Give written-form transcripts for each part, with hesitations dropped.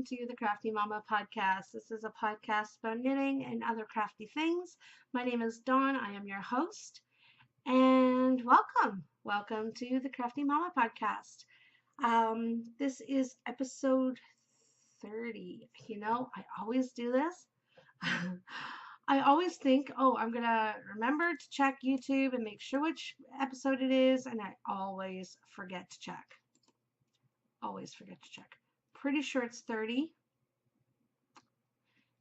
welcome to the Crafty Momma podcast. This is a podcast about knitting and other crafty things. My name is Dawn. I am your host, and welcome to the Crafty Momma podcast. This is episode 30. You know, I always do this. I always think, oh, I'm going to remember to check YouTube and make sure which episode it is, and I always forget to check. Always forget to check. Pretty sure it's 30.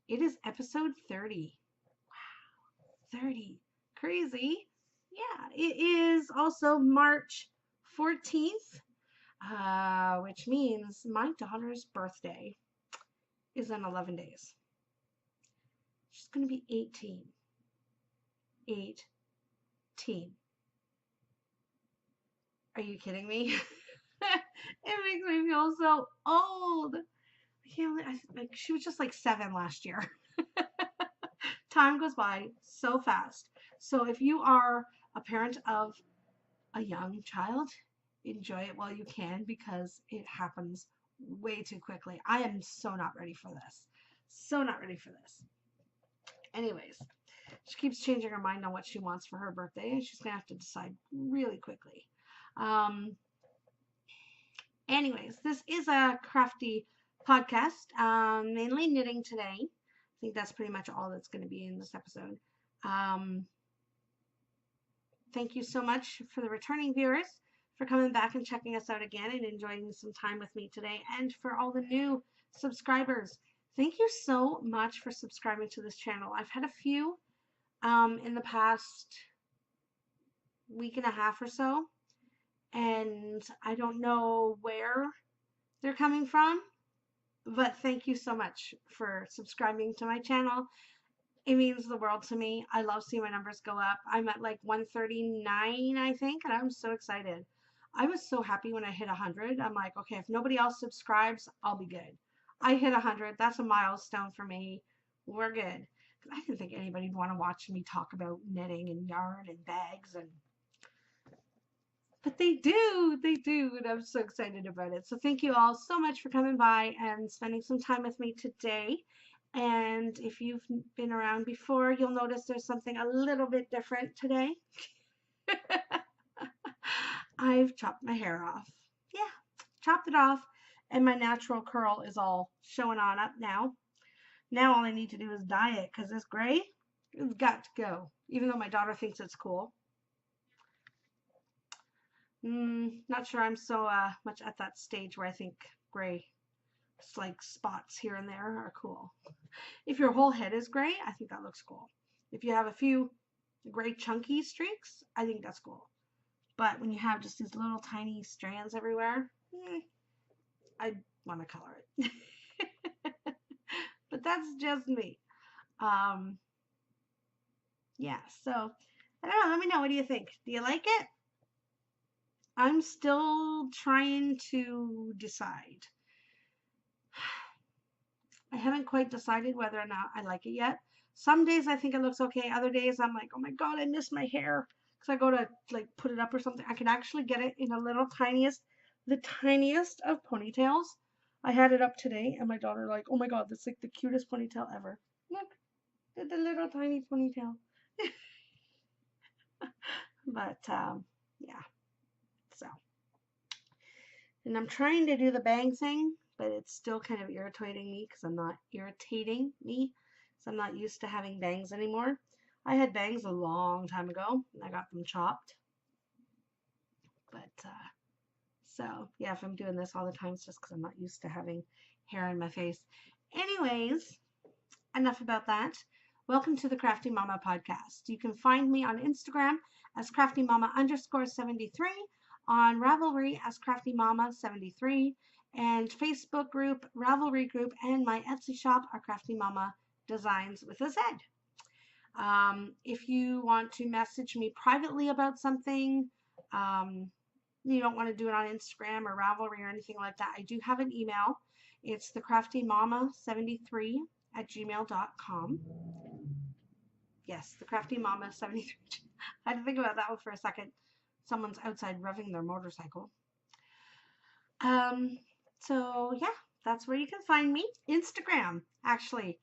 It is episode 30. Wow, 30. Crazy. Yeah, it is also March 14th, which means my daughter's birthday is in 11 days. She's going to be 18. 18. Are you kidding me? It makes me feel so old. She was just like 7 last year. Time goes by so fast. So if you are a parent of a young child, enjoy it while you can because it happens way too quickly. I am so not ready for this. So not ready for this. Anyways, she keeps changing her mind on what she wants for her birthday, and she's going to have to decide really quickly. Anyways, this is a crafty podcast, mainly knitting today. I think that's pretty much all that's going to be in this episode. Thank you so much for the returning viewers for coming back and checking us out again and enjoying some time with me today, and for all the new subscribers. Thank you so much for subscribing to this channel. I've had a few in the past week and a half or so, and I don't know where they're coming from, but thank you so much for subscribing to my channel. It means the world to me. I love seeing my numbers go up. I'm at like 139, I think, and I'm so excited. I was so happy when I hit 100. I'm like, okay, if nobody else subscribes, I'll be good. I hit 100. That's a milestone for me. We're good. I didn't think anybody would want to watch me talk about knitting and yarn and bags, but they do, and I'm so excited about it. So thank you all so much for coming by and spending some time with me today. And if you've been around before, you'll notice there's something a little bit different today. I've chopped my hair off. Yeah, chopped it off, and my natural curl is all showing on up now. Now all I need to do is dye it because this gray has got to go, even though my daughter thinks it's cool. Not sure I'm so much at that stage where I think gray, like spots here and there, are cool. If your whole head is gray, I think that looks cool. If you have a few gray chunky streaks, I think that's cool. But when you have just these little tiny strands everywhere, I want to color it. But that's just me. Yeah, so I don't know. Let me know. What do you think? Do you like it? I'm still trying to decide. I haven't quite decided whether or not I like it yet. Some days I think it looks okay. Other days I'm like, oh my god, I miss my hair. Because I go to like put it up or something. I can actually get it in the tiniest of ponytails. I had it up today and my daughter like, oh my god, that's like the cutest ponytail ever. Look, the little tiny ponytail. But yeah. So, and I'm trying to do the bang thing, but it's still kind of irritating me because I'm not used to having bangs anymore. I had bangs a long time ago and I got them chopped. But so yeah, if I'm doing this all the time, it's just because I'm not used to having hair in my face. Anyways, enough about that. Welcome to the Crafty Momma podcast. You can find me on Instagram as CraftyMomma_73, on Ravelry as CraftyMomma73, and Facebook group, Ravelry group, and my Etsy shop are Crafty Momma Designz with a Z. If you want to message me privately about something, you don't want to do it on Instagram or Ravelry or anything like that, I do have an email. It's thecraftymomma73@gmail.com. Yes, thecraftymomma73. I had to think about that one for a second. Someone's outside revving their motorcycle. So yeah, That's where you can find me. Instagram, actually.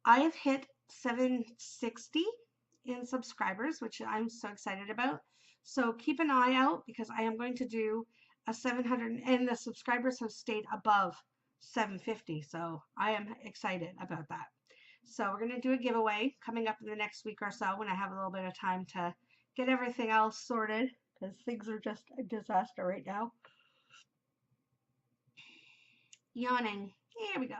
I have hit 760 in subscribers, which I'm so excited about. So keep an eye out because I am going to do a 700, and the subscribers have stayed above 750. So I am excited about that. So we're going to do a giveaway coming up in the next week or so when I have a little bit of time to get everything else sorted because things are just a disaster right now. Yawning. Here we go.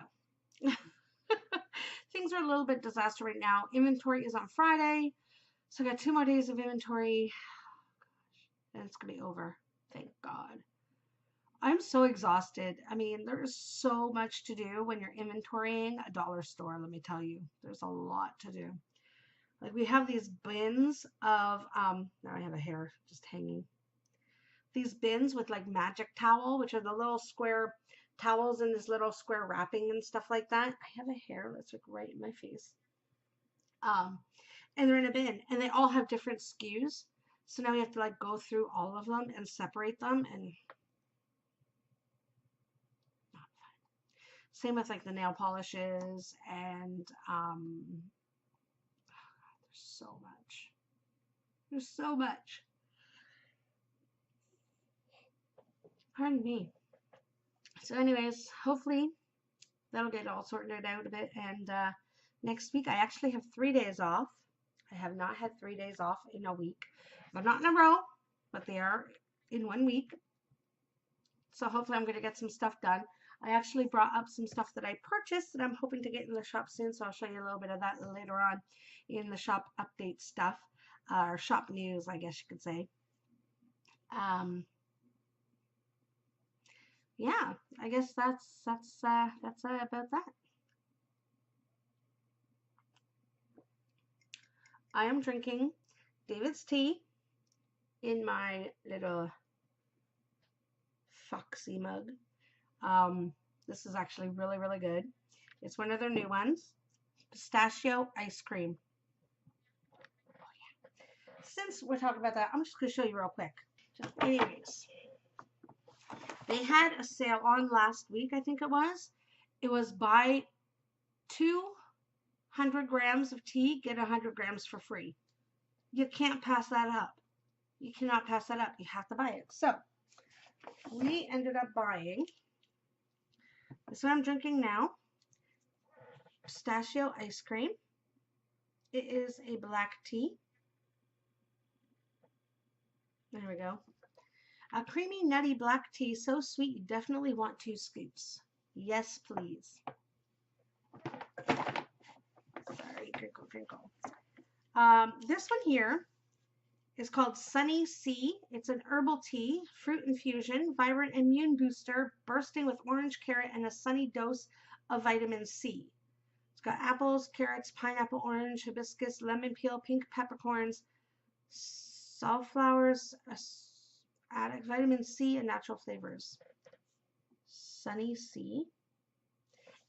Things are a little bit disaster right now. Inventory is on Friday. So I got 2 more days of inventory. And it's going to be over. Thank God. I'm so exhausted. I mean, there's so much to do when you're inventorying a dollar store, let me tell you. There's a lot to do. Like we have these bins of, now I have a hair just hanging. These bins with like magic towel, which are the little square towels in this little square wrapping and stuff like that. I have a hair that's like right in my face. And they're in a bin and they all have different SKUs. So now we have to like go through all of them and separate them, and not fun. Same with like the nail polishes and there's so much. There's so much. Pardon me. So anyways, hopefully that'll get all sorted out a bit. And next week I actually have 3 days off. I have not had 3 days off in a week. They're not in a row, but they are in 1 week. So hopefully I'm going to get some stuff done. I actually brought up some stuff that I purchased that I'm hoping to get in the shop soon. So I'll show you a little bit of that later on in the shop update stuff, or shop news, I guess you could say. Yeah, I guess that's about that. I am drinking David's tea in my little foxy mug. This is actually really, really good. It's one of their new ones. Pistachio ice cream. Oh, yeah. Since we're talking about that, I'm just going to show you real quick. Just anyways. They had a sale on last week, I think it was. It was buy 200 grams of tea, get 100 grams for free. You can't pass that up. You cannot pass that up. You have to buy it. So, we ended up buying, this is what I'm drinking now, pistachio ice cream. It is a black tea. There we go. A creamy, nutty black tea, so sweet you definitely want 2 scoops. Yes, please. Sorry, crinkle, crinkle. This one here is called Sunny C. It's an herbal tea, fruit infusion, vibrant immune booster, bursting with orange, carrot, and a sunny dose of vitamin C. It's got apples, carrots, pineapple, orange, hibiscus, lemon peel, pink peppercorns, safflowers, added vitamin C, and natural flavors. Sunny C.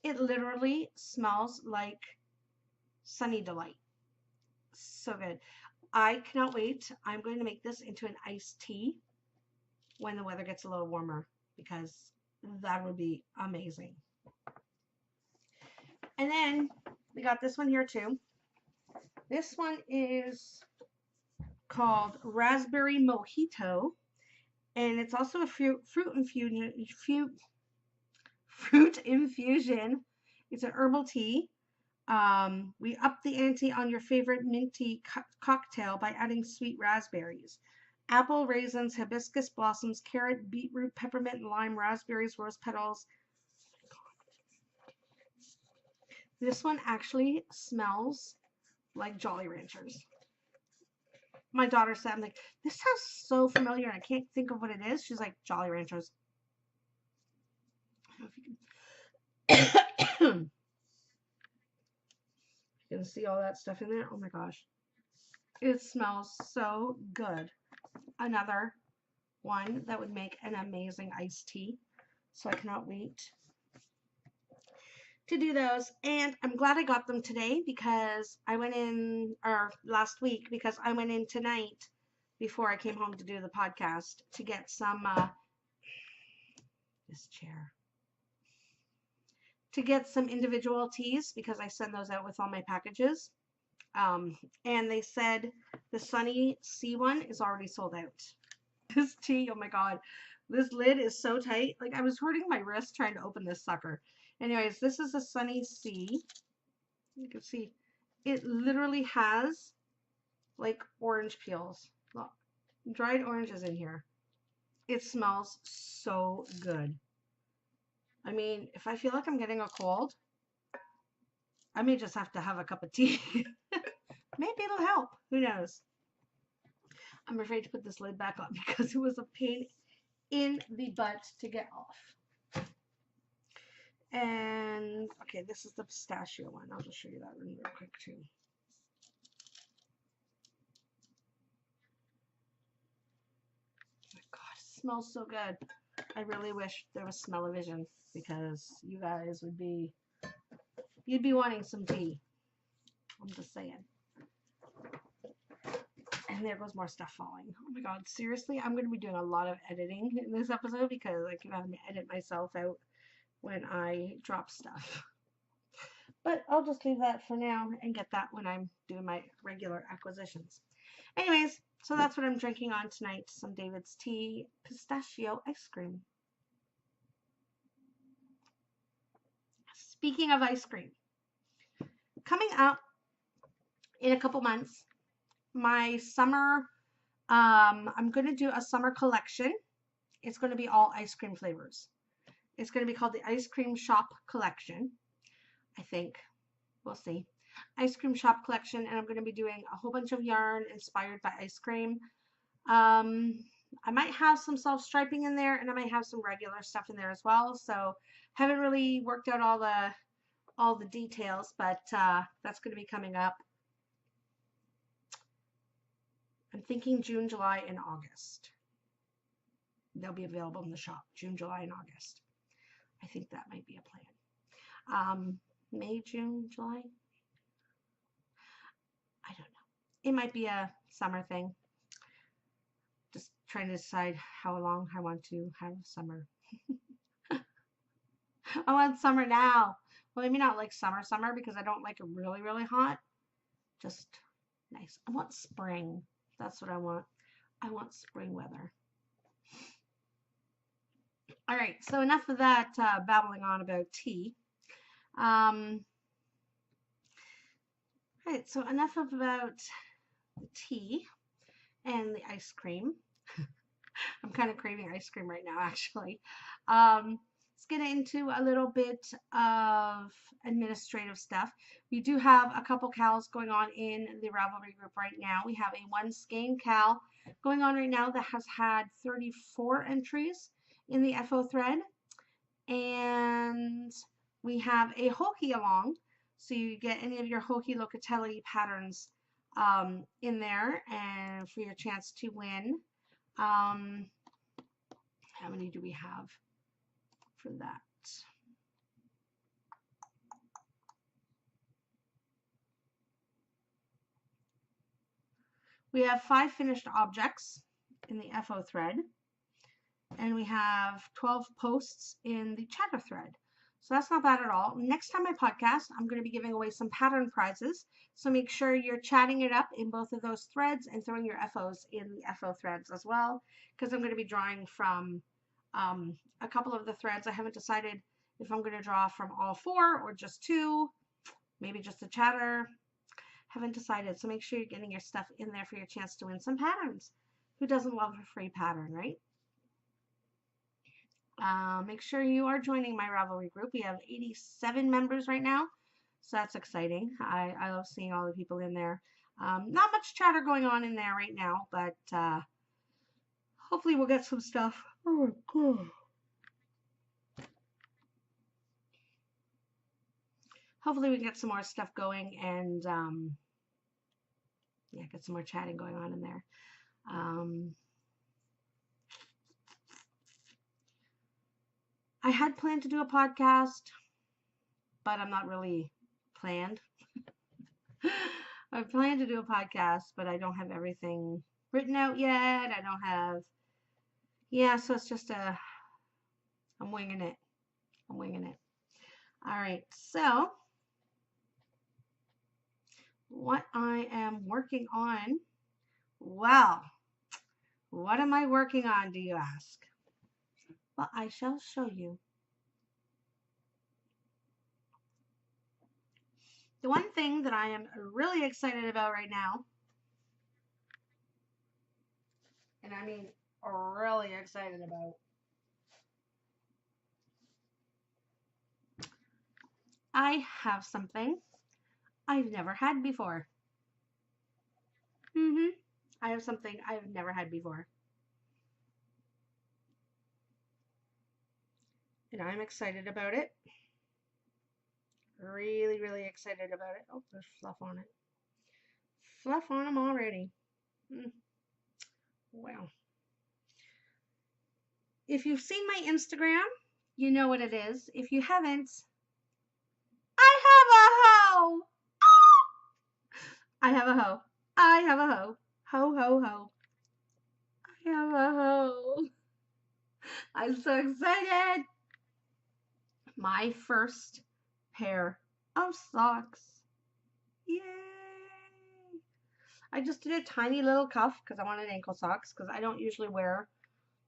It literally smells like Sunny Delight. So good. I cannot wait. I'm going to make this into an iced tea when the weather gets a little warmer because that would be amazing. And then we got this one here too. This one is called Raspberry Mojito, and it's also a fruit infusion. It's an herbal tea. We up the ante on your favorite minty cocktail by adding sweet raspberries. Apple, raisins, hibiscus blossoms, carrot, beetroot, peppermint, lime, raspberries, rose petals. This one actually smells like Jolly Ranchers. My daughter said, I'm like, this sounds so familiar. I can't think of what it is. She's like, Jolly Ranchers. I don't know if you can... You can see all that stuff in there. Oh my gosh. It smells so good. Another one that would make an amazing iced tea. So I cannot wait to do those. And I'm glad I got them today because I went in, or last week, because I went in tonight before I came home to do the podcast to get some, this chair. to get some individual teas because I send those out with all my packages. And they said the Sunny C one is already sold out. This tea, oh my God, this lid is so tight. Like I was hurting my wrist trying to open this sucker. Anyways, this is a Sunny C. You can see it literally has like orange peels. Look, dried oranges in here. It smells so good. I mean, if I feel like I'm getting a cold, I may just have to have a cup of tea. Maybe it'll help. Who knows? I'm afraid to put this lid back on because it was a pain in the butt to get off. And okay, this is the pistachio one. I'll just show you that one real quick too. Oh my God, it smells so good. I really wish there was smell-o-vision because you guys would be, you'd be wanting some tea. I'm just saying. And there goes more stuff falling. Oh my God, seriously, I'm going to be doing a lot of editing in this episode because I keep having to edit myself out when I drop stuff. But I'll just leave that for now and get that when I'm doing my regular acquisitions. Anyways, so that's what I'm drinking on tonight. Some David's Tea pistachio ice cream. Speaking of ice cream, coming up in a couple months, my summer, I'm going to do a summer collection. It's going to be all ice cream flavors. It's going to be called the Ice Cream Shop Collection, I think. We'll see. Ice Cream Shop Collection, and I'm going to be doing a whole bunch of yarn inspired by ice cream. I might have some self-striping in there, and I might have some regular stuff in there as well. So haven't really worked out all the details, but that's going to be coming up. I'm thinking June, July, and August. They'll be available in the shop. June, July, and August. I think that might be a plan. May, June, July? I don't know. It might be a summer thing. Just trying to decide how long I want to have summer. I want summer now. Well, maybe not like summer because I don't like it really, really hot. Just nice. I want spring. That's what I want. I want spring weather. All right, so enough of that babbling on about tea. All right, so enough about the tea and the ice cream. I'm kind of craving ice cream right now, actually. Let's get into a little bit of administrative stuff. We do have a couple KALs going on in the Ravelry group right now. We have a one skein KAL going on right now that has had 34 entries in the FO thread, and we have a Jojialong, so you get any of your Hoki Locatelli patterns in there, and for your chance to win. How many do we have for that? We have 5 finished objects in the FO thread, and we have 12 posts in the chatter thread. So that's not bad at all. Next time I podcast, I'm going to be giving away some pattern prizes. So make sure you're chatting it up in both of those threads and throwing your FOs in the FO threads as well, because I'm going to be drawing from a couple of the threads. I haven't decided if I'm going to draw from all 4 or just 2, maybe just a chatter. Haven't decided. So make sure you're getting your stuff in there for your chance to win some patterns. Who doesn't love a free pattern, right? Make sure you are joining my Ravelry group. We have 87 members right now, so that's exciting. I love seeing all the people in there. Not much chatter going on in there right now, but hopefully we'll get some stuff. Oh, God. Hopefully we can get some more stuff going and yeah, get some more chatting going on in there. I had planned to do a podcast, but I'm not really planned. I planned to do a podcast, but I don't have everything written out yet. I don't have, yeah, so it's just I'm winging it. I'm winging it. All right, so what I am working on, well, what am I working on, do you ask? Well, I shall show you. The one thing that I am really excited about right now, and I mean really excited about, I have something I've never had before. I have something I've never had before. And I'm excited about it. Really, really excited about it. Oh, there's fluff on it. Fluff on them already. Wow. If you've seen my Instagram, you know what it is. If you haven't, I have a hoe. I have a hoe. I have a hoe. Ho, ho, ho. I have a hoe. I'm so excited. My first pair of socks. Yay. I just did a tiny little cuff because I wanted ankle socks because I don't usually wear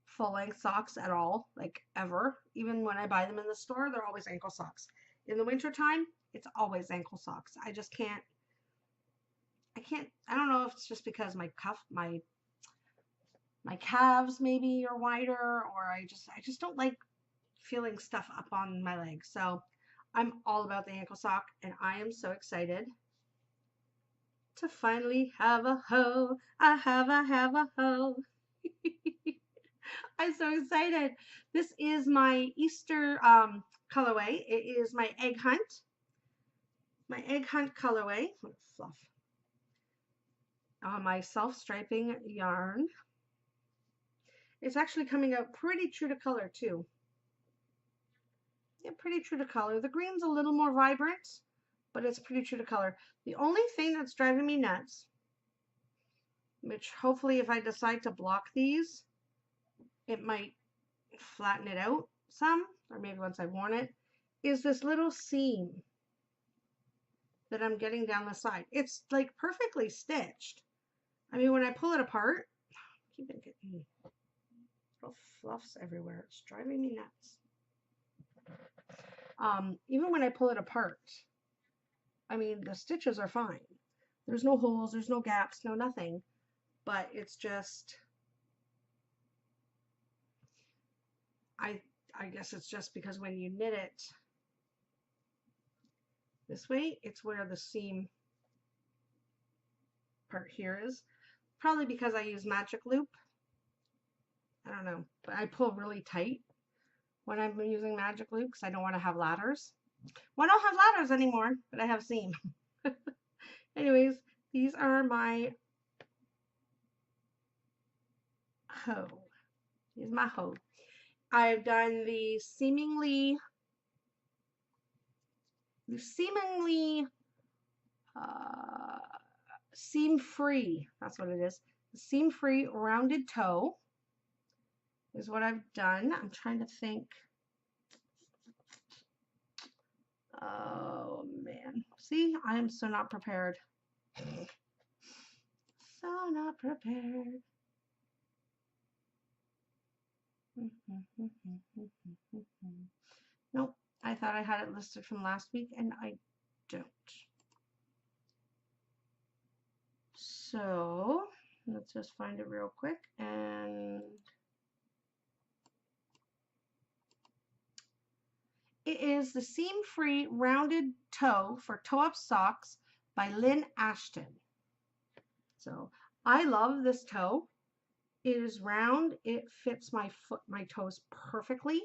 full-length socks at all, like ever. Even when I buy them in the store, they're always ankle socks. In the wintertime, it's always ankle socks. I just can't, I don't know if it's just because my calves maybe are wider, or I just don't like feeling stuff up on my legs. So I'm all about the ankle sock, and I am so excited to finally have a hoe. I have a hoe. I'm so excited. This is my Easter colorway. It is my egg hunt. My egg hunt colorway. Fluff. My self-striping yarn. It's actually coming out pretty true to color too. Yeah, pretty true to color. The green's a little more vibrant, but it's pretty true to color. The only thing that's driving me nuts, which hopefully if I decide to block these, it might flatten it out some, or maybe once I've worn it, is this little seam that I'm getting down the side. It's like perfectly stitched. I mean, when I pull it apart, I keep getting little fluffs everywhere. It's driving me nuts. Even when I pull it apart, I mean, the stitches are fine. There's no holes, there's no gaps, no nothing. But it's just, I guess it's just because when you knit it this way, it's where the seam part here is. Probably because I use magic loop. I don't know, but I pull really tight when I'm using magic loop because I don't want to have ladders. Well, I don't have ladders anymore, but I have seam. Anyways, these are my hoe. Here's my hoe. I've done the seemingly seam-free, that's what it is. The seam-free rounded toe is what I've done. I'm trying to think. Oh man. See, I am so not prepared. So not prepared. Nope. I thought I had it listed from last week and I don't. So let's just find it real quick, and it is the seam-free rounded toe for toe-up socks by Lynn Ashton. So I love this toe. It is round. It fits my toes perfectly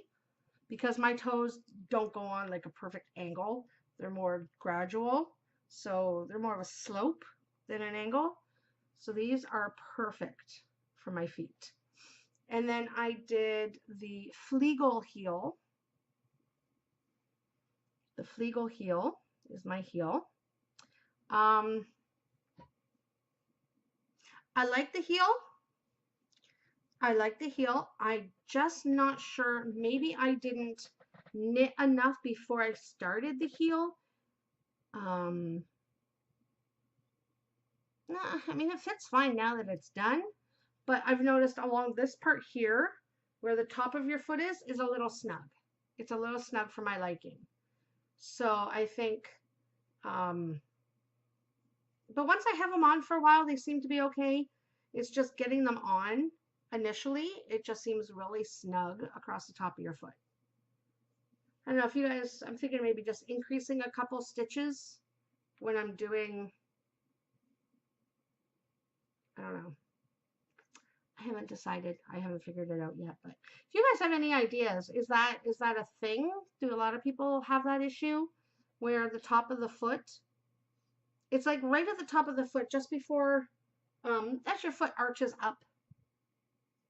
because my toes don't go on like a perfect angle. They're more gradual. So they're more of a slope than an angle. So these are perfect for my feet. And then I did the Flegel heel. The Flegel heel is my heel. I like the heel. I'm just not sure. Maybe I didn't knit enough before I started the heel. Nah, I mean, it fits fine now that it's done, but I've noticed along this part here, where the top of your foot is a little snug. It's a little snug for my liking. So I think, but once I have them on for a while, they seem to be okay. It's just getting them on initially. It just seems really snug across the top of your foot. I don't know if you guys, I'm thinking maybe just increasing a couple stitches when I'm doing, I don't know. I haven't decided. I haven't figured it out yet. But if you guys have any ideas, is that a thing? Do a lot of people have that issue where the top of the foot, it's like right at the top of the foot, just before, as your foot arches up.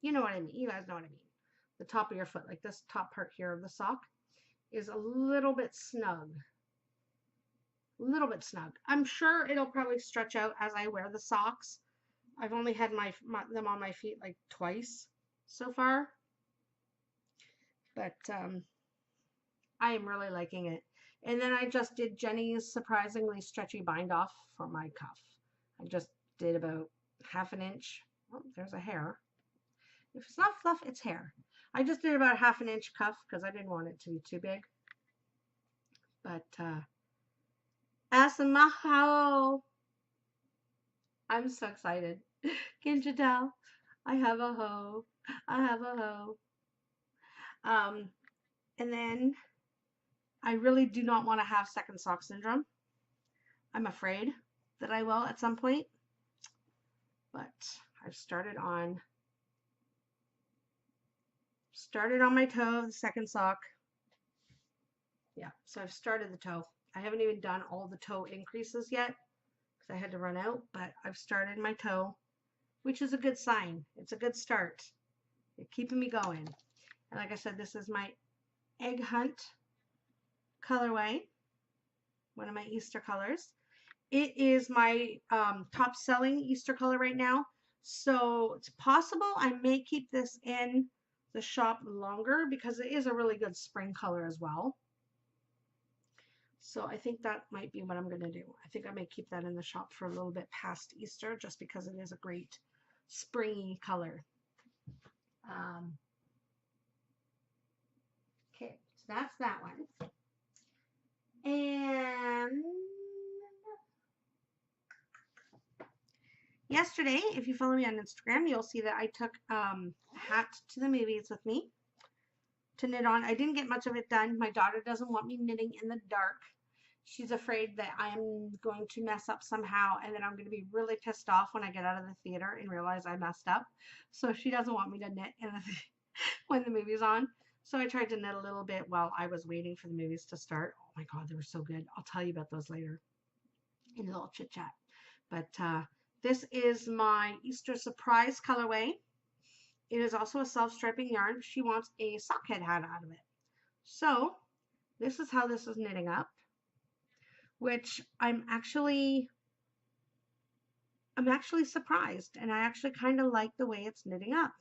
You know what I mean. You guys know what I mean. The top of your foot, like this top part here of the sock, is a little bit snug. A little bit snug. I'm sure it'll probably stretch out as I wear the socks. I've only had them on my feet like twice so far, but I am really liking it. And then I just did Jenny's surprisingly stretchy bind off for my cuff. I just did about 1/2 inch. Oh, there's a hair. If it's not fluff, it's hair. I just did about 1/2 inch cuff because I didn't want it to be too big. But Asamaho, I'm so excited. Can't you tell? I have a hoe. I have a hoe. And then I really do not want to have second sock syndrome. I'm afraid that I will at some point. But I've started on my toe of the second sock. Yeah, so I've started the toe. I haven't even done all the toe increases yet because I had to run out, but I've started my toe, which is a good sign. It's a good start. It's keeping me going. And like I said, this is my Egg Hunt colorway, one of my Easter colors. It is my top selling Easter color right now. So it's possible I may keep this in the shop longer because it is a really good spring color as well. So I think that might be what I'm going to do. I think I may keep that in the shop for a little bit past Easter just because it is a great springy color. Okay, so that's that one. And yesterday, if you follow me on Instagram, you'll see that I took a hat to the movies with me to knit on. I didn't get much of it done. My daughter doesn't want me knitting in the dark. She's afraid that I'm going to mess up somehow and then I'm going to be really pissed off when I get out of the theater and realize I messed up. So she doesn't want me to knit in when the movie's on. So I tried to knit a little bit while I was waiting for the movies to start. Oh my God, they were so good. I'll tell you about those later in a little chit chat. But this is my Easter surprise colorway. It is also a self-striping yarn. She wants a Sockhead hat out of it. So this is how this is knitting up, which I'm actually surprised, and I actually kind of like the way it's knitting up.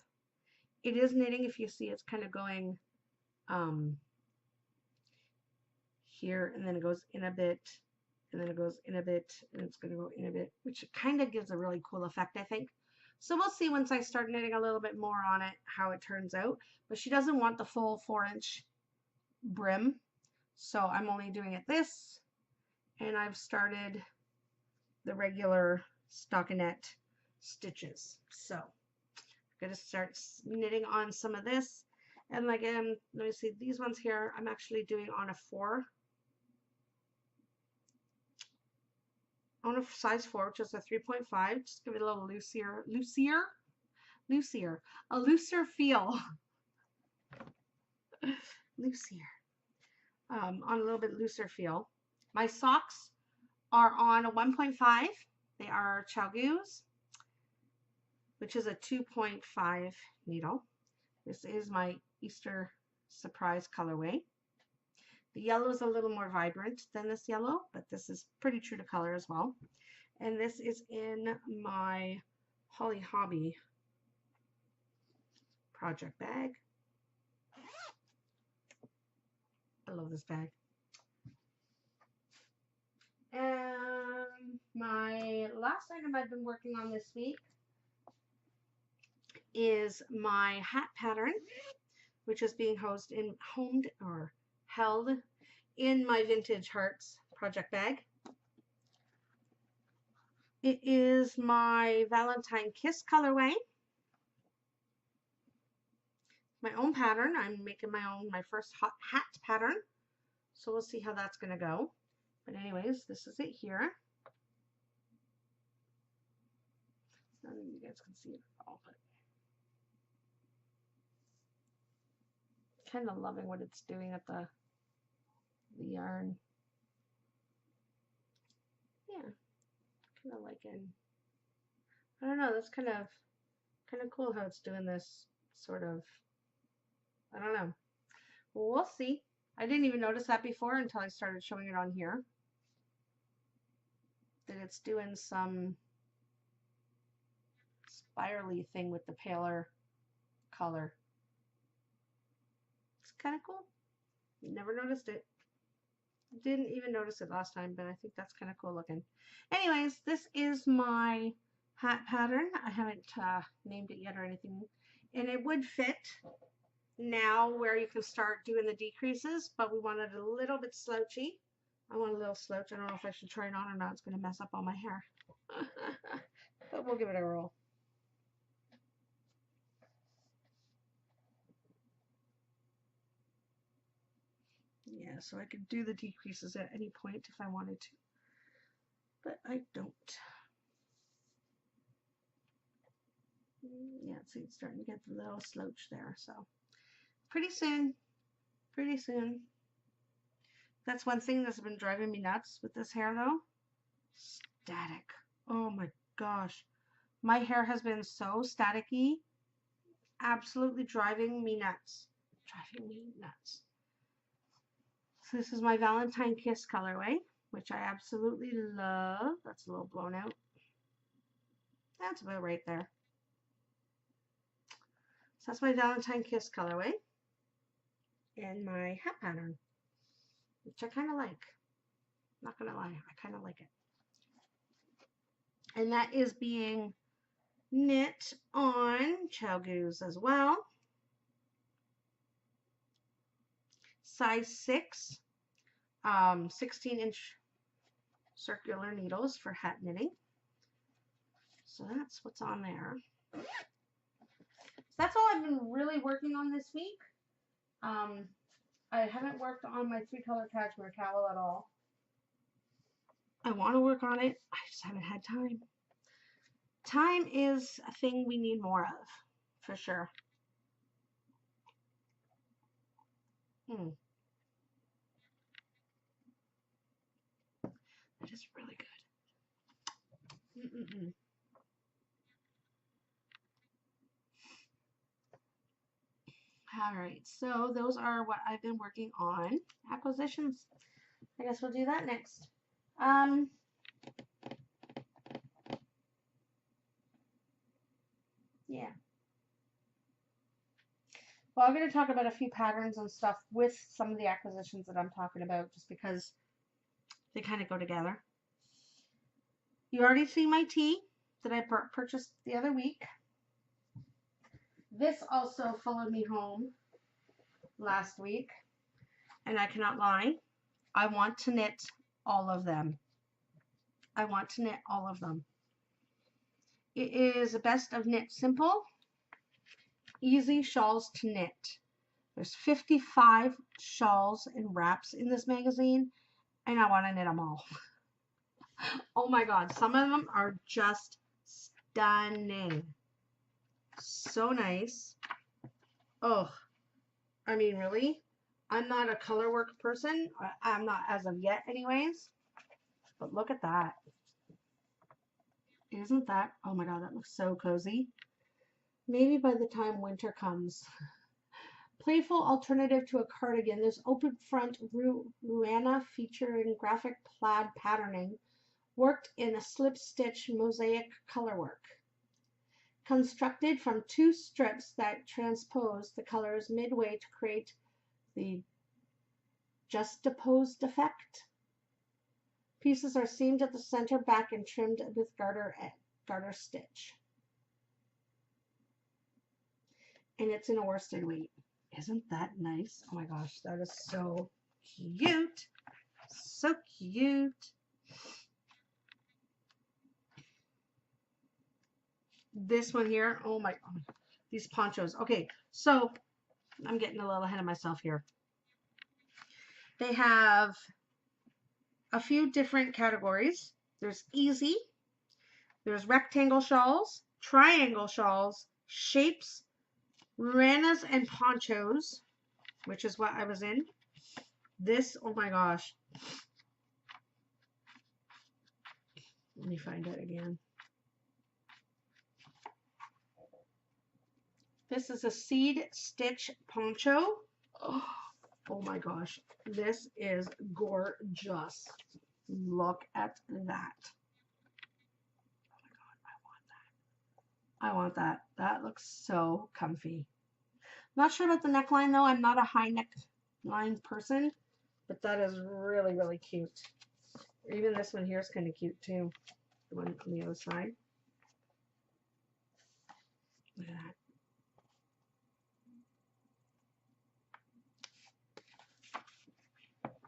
It is knitting, if you see, it's kind of going here, and then it goes in a bit, and then it goes in a bit, and it's going to go in a bit, which kind of gives a really cool effect, I think. So we'll see once I start knitting a little bit more on it how it turns out. But she doesn't want the full 4-inch brim, so I'm only doing it this, and I've started the regular stockinette stitches. So I'm going to start knitting on some of this. And like, let me see, these ones here, I'm actually doing on a 4. On a size 4, which is a 3.5. Just give it a little a looser feel. On a little bit looser feel. My socks are on a 1.5. They are Chalgoos, which is a 2.5 needle. This is my Easter surprise colorway. The yellow is a little more vibrant than this yellow, but this is pretty true to color as well. And this is in my Holly Hobby project bag. I love this bag. And my last item I've been working on this week is my hat pattern, which is being held in my Vintage Hearts project bag. It is my Valentine Kiss colorway. My own pattern. I'm making my first hat pattern. So we'll see how that's going to go. But anyways, this is it here. I don't know if you guys can see it at all, but kind of loving what it's doing at the yarn. Yeah, kind of liking. I don't know. That's kind of cool how it's doing this sort of. I don't know. Well, we'll see. I didn't even notice that before until I started showing it on here. That it's doing some spirally thing with the paler color. It's kind of cool. Never noticed it. Didn't even notice it last time, but I think that's kind of cool looking. Anyways, this is my hat pattern. I haven't named it yet or anything. And it would fit now where you can start doing the decreases, but we want it a little bit slouchy. I want a little slouch. I don't know if I should try it on or not. It's going to mess up all my hair. But we'll give it a roll. Yeah, so I could do the decreases at any point if I wanted to, but I don't. Yeah, see, it's starting to get the little slouch there, so pretty soon. That's one thing that's been driving me nuts with this hair, though. Static. Oh my gosh. My hair has been so staticky. Absolutely driving me nuts. So this is my Valentine Kiss colorway, which I absolutely love. That's a little blown out. That's about right there. So that's my Valentine Kiss colorway and my hat pattern, which I kind of like. Not gonna lie, I kind of like it. And that is being knit on Chow Goose as well. Size 6, 16-inch circular needles for hat knitting. So that's what's on there. So that's all I've been really working on this week. I haven't worked on my 3-color cashmere cowl at all. I want to work on it. I just haven't had time. Time is a thing we need more of, for sure. That is really good. All right, so those are what I've been working on. Acquisitions. I guess we'll do that next. Yeah. Well, I'm going to talk about a few patterns and stuff with some of the acquisitions that I'm talking about, just because they kind of go together. You already see my tee that I purchased the other week. This also followed me home last week, and I cannot lie, I want to knit all of them. I want to knit all of them. It is a best of knit simple, easy shawls to knit. There's 55 shawls and wraps in this magazine, and I want to knit them all. Oh my god, some of them are just stunning. So nice. Oh, I mean, really? I'm not a color work person. I'm not as of yet anyways. But look at that. Isn't that? Oh my god, that looks so cozy. Maybe by the time winter comes. Playful alternative to a cardigan. This open front ruana featuring graphic plaid patterning worked in a slip stitch mosaic colorwork. Constructed from 2 strips that transpose the colors midway to create the juxtaposed effect. Pieces are seamed at the center, back, and trimmed with garter stitch. And it's in a worsted weight. Isn't that nice? Oh my gosh, that is so cute. So cute. This one here, oh my god, these ponchos. Okay, so I'm getting a little ahead of myself here. They have a few different categories. There's easy, there's rectangle shawls, triangle shawls, shapes, ranas, and ponchos, which is what I was in. This, oh my gosh. Let me find it again. This is a seed stitch poncho. Oh my gosh, this is gorgeous. Look at that. Oh my god, I want that. That looks so comfy. Not sure about the neckline though. I'm not a high neckline person, but that is really, really cute. Even this one here is kind of cute too. The one on the other side. Look at that.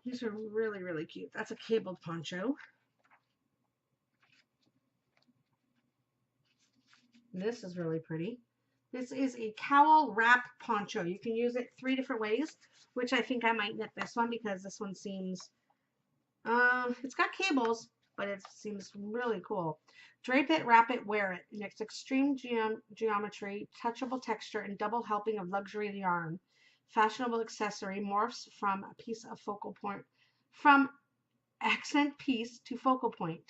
These are really, really cute. That's a cabled poncho. This is really pretty. This is a cowl wrap poncho. You can use it 3 different ways, which I think I might knit this one because this one seems, it's got cables, but it seems really cool. Drape it, wrap it, wear it. In its extreme geometry, touchable texture, and double helping of luxury yarn. Fashionable accessory morphs from a piece of focal point, from accent piece to focal point.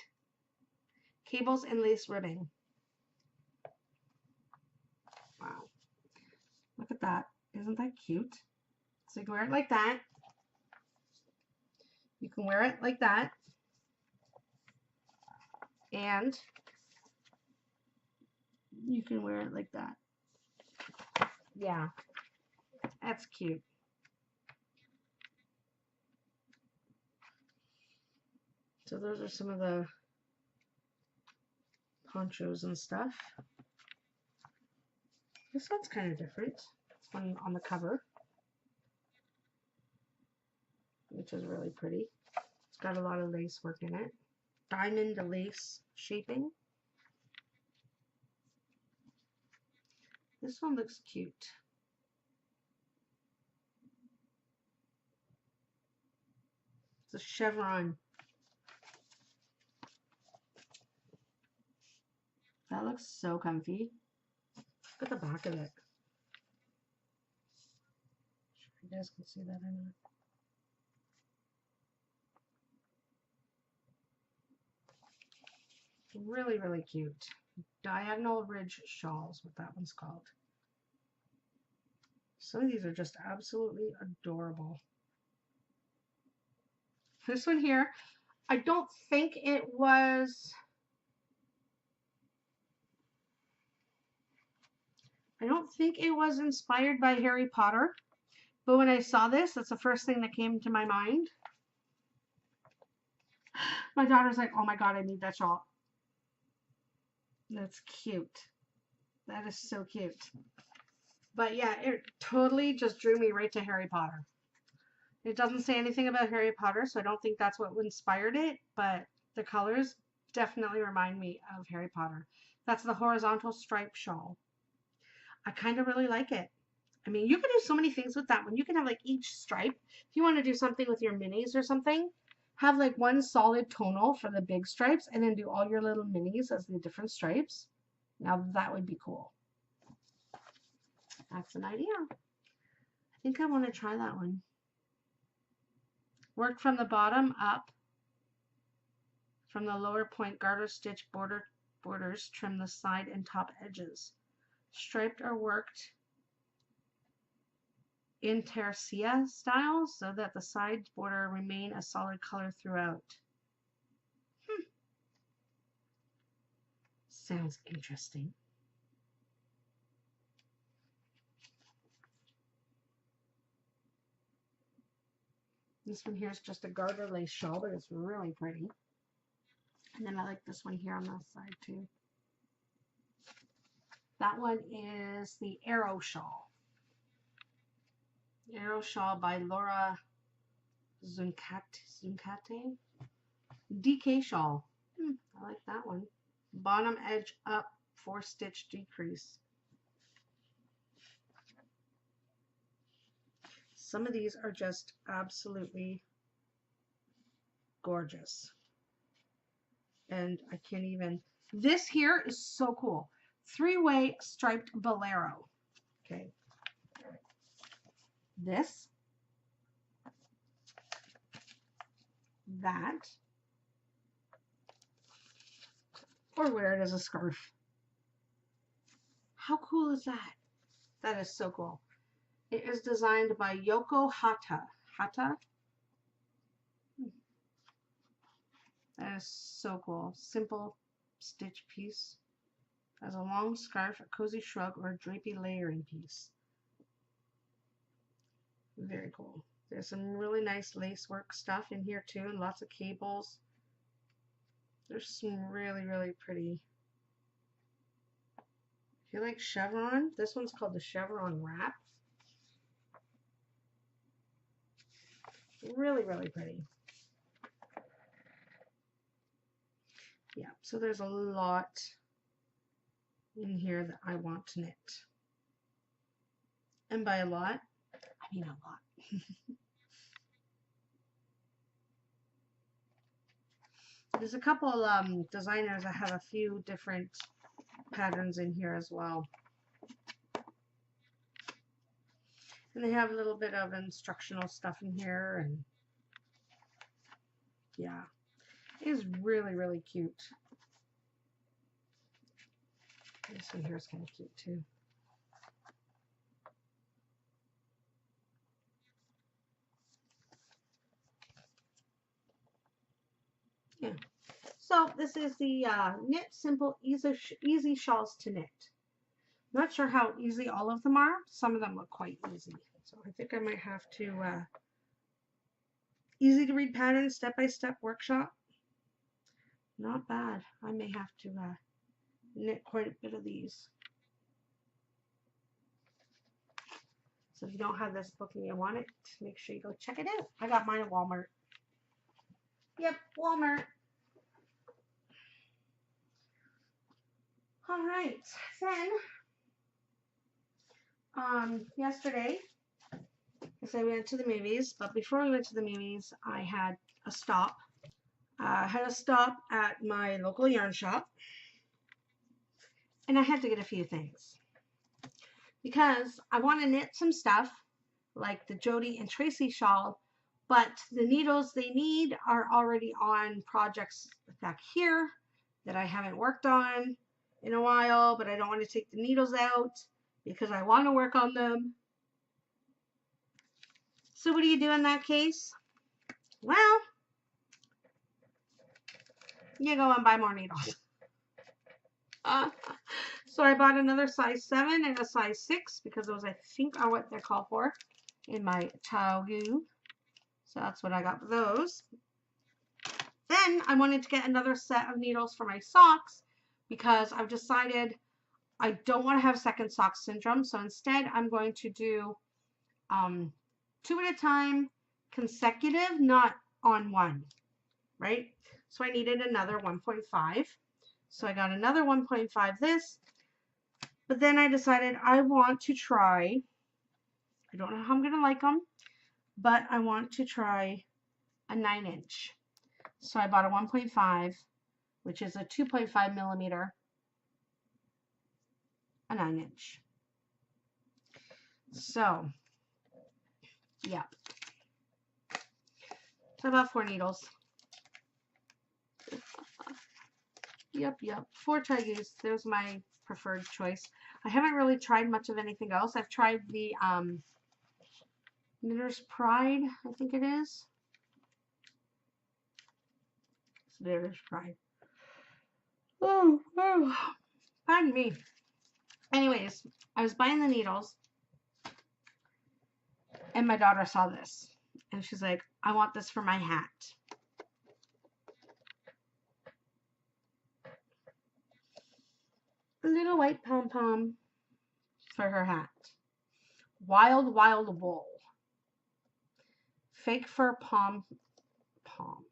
Cables and lace ribbing. Wow. Look at that. Isn't that cute? So you can wear it like that. You can wear it like that. And you can wear it like that. Yeah. That's cute. So those are some of the ponchos and stuff. This one's kind of different. It's one on the cover, which is really pretty. It's got a lot of lace work in it. Diamond lace shaping. This one looks cute. It's a chevron. That looks so comfy. Look at the back of it. You guys can see that or not. Really, really cute. Diagonal ridge shawls, what that one's called. Some of these are just absolutely adorable. This one here, I don't think it was inspired by Harry Potter, but when I saw this, that's the first thing that came to my mind. My daughter's like, oh my god, I need that shawl. That's cute. That is so cute. But yeah, it totally just drew me right to Harry Potter. It doesn't say anything about Harry Potter, so I don't think that's what inspired it, but the colors definitely remind me of Harry Potter. That's the horizontal stripe shawl. I kind of really like it. I mean, you can do so many things with that one. You can have like each stripe. If you want to do something with your minis or something, have like one solid tonal for the big stripes and then do all your little minis as the different stripes. Now that would be cool. That's an idea. I think I want to try that one. Work from the bottom up. From the lower point, garter stitch borders, trim the side and top edges. Striped or worked in Tracie style so that the side border remain a solid color throughout. Sounds interesting. This one here is just a garter lace shawl, but it's really pretty. And then I like this one here on this side too. That one is the Arrow Shawl. Arrow Shawl by Laura Zuncate. DK Shawl. I like that one. Bottom edge up, 4-stitch decrease. Some of these are just absolutely gorgeous. And I can't even, this here is so cool. 3-way striped bolero. Okay. This, that, or wear it as a scarf. How cool is that? That is so cool. It is designed by Yoko Hata. That is so cool. Simple stitch piece. As a long scarf, a cozy shrug, or a drapey layering piece. Very cool. There's some really nice lacework stuff in here too, and lots of cables. There's some really, really pretty. If you like chevron, this one's called the chevron wrap. Really, really pretty. Yeah, so there's a lot in here that I want to knit. And by a lot, I mean a lot. There's a couple designers that have a few different patterns in here as well. And they have a little bit of instructional stuff in here, and yeah, it is really, really cute. This one here is kind of cute too. Yeah. So this is the Knit Simple Easy Shawls to Knit. Not sure how easy all of them are. Some of them look quite easy. So I think I might have to easy to read pattern, step-by-step workshop. Not bad. I may have to knit quite a bit of these. So if you don't have this book and you want it, make sure you go check it out. I got mine at Walmart. Yep, Walmart. All right, then yesterday, I went to the movies, but before we went to the movies, I had a stop. I had a stop at my local yarn shop, and I had to get a few things because I want to knit some stuff like the Jodi and Tracie shawl, but the needles they need are already on projects back here that I haven't worked on in a while, but I don't want to take the needles out because I want to work on them. So what do you do in that case? Well, you go and buy more needles. So I bought another size 7 and a size 6 because those I think are what they're called for in my Chao-gu. So that's what I got for those. Then I wanted to get another set of needles for my socks because I've decided I don't want to have second sock syndrome. So instead I'm going to do 2 at a time, consecutive, not on one, right? So I needed another 1.5. So I got another 1.5 this, but then I decided I want to try, I don't know how I'm going to like them, but I want to try a 9-inch. So I bought a 1.5, which is a 2.5 millimeter, a 9-inch. So, yeah. So about 4 needles. Yep. 4 Chai-Gus. There's my preferred choice. I haven't really tried much of anything else. I've tried the Knitter's Pride, I think it is. It's Knitter's Pride. Oh, pardon me. Anyways, I was buying the needles, and my daughter saw this. And she's like, I want this for my hat. A little white pom-pom for her hat. Wild, wild wool. Fake fur pom-pom.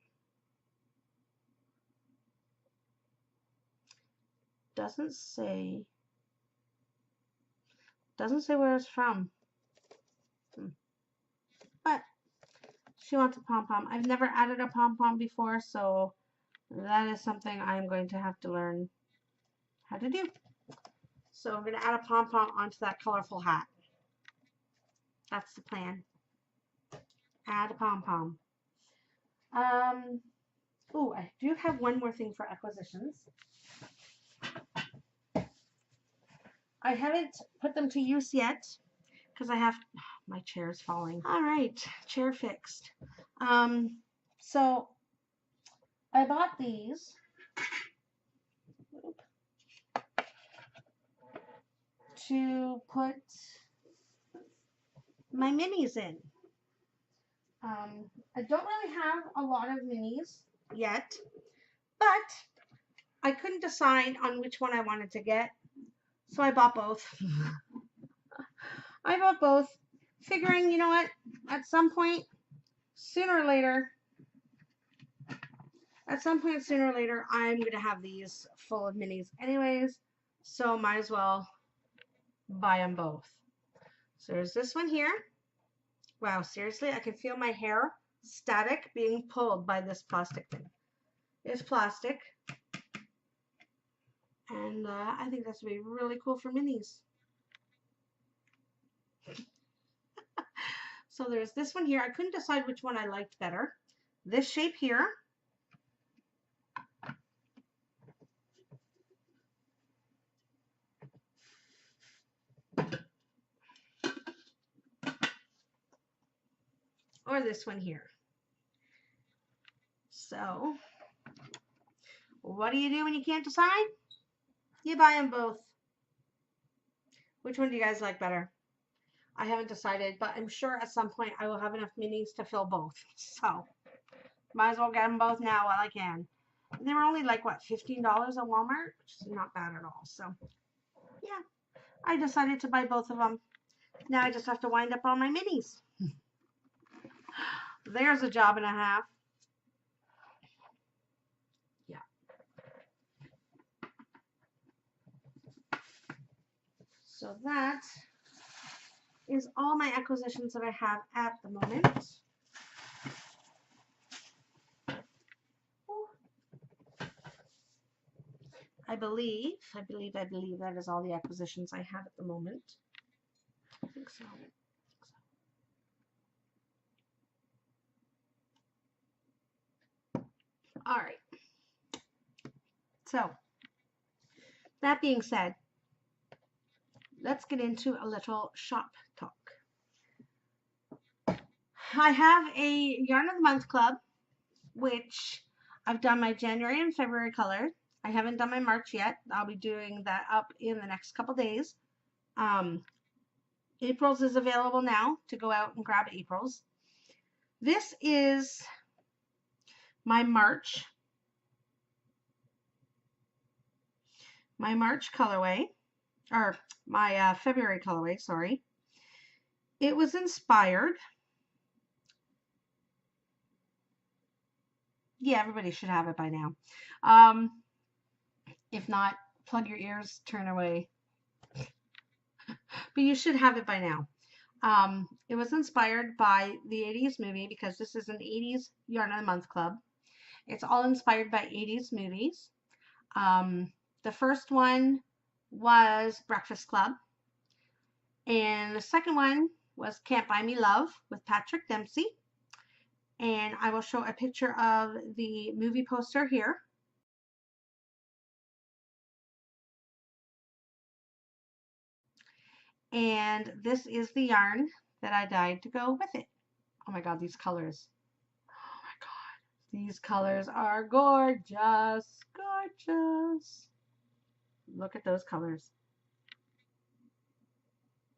Doesn't say where it's from. But she wants a pom-pom. I've never added a pom-pom before, so that is something I'm going to have to learn how to do. So I'm going to add a pom-pom onto that colorful hat. That's the plan. Add a pom-pom. Oh, I do have one more thing for acquisitions. I haven't put them to use yet because I have, my chair is falling. All right, chair fixed. So I bought these to put my minis in. I don't really have a lot of minis yet, but I couldn't decide on which one I wanted to get, so I bought both. I bought both, figuring, you know what, at some point, sooner or later, I'm going to have these full of minis anyways, so might as well buy them both. So there's this one here. Wow, seriously, I can feel my hair static being pulled by this plastic thing. It's plastic. And I think that's going to be really cool for minis. So there's this one here. I couldn't decide which one I liked better. This shape here. Or this one here. So, what do you do when you can't decide? You buy them both. Which one do you guys like better? I haven't decided, but I'm sure at some point I will have enough minis to fill both. So, might as well get them both now while I can. They were only like, what, $15 at Walmart? Which is not bad at all. So, yeah. I decided to buy both of them. Now I just have to wind up all my minis. There's a job and a half. Yeah. So that is all my acquisitions that I have at the moment. I believe that is all the acquisitions I have at the moment. I think so. All right. So, that being said, let's get into a little shop talk. I have a Yarn of the Month club, which I've done my January and February color. I haven't done my March yet. I'll be doing that up in the next couple days. April's is available now to go out and grab April's. This is my March colorway, or my February colorway, sorry. It was inspired. Yeah, everybody should have it by now. If not, plug your ears, turn away. But you should have it by now. It was inspired by the 80s movie because this is an 80s Yarn of the Month club. It's all inspired by 80s movies. The first one was Breakfast Club. And the second one was Can't Buy Me Love with Patrick Dempsey. And I will show a picture of the movie poster here. And this is the yarn that I dyed to go with it. Oh my god, these colors. Oh my god. These colors are gorgeous. Gorgeous. Look at those colors.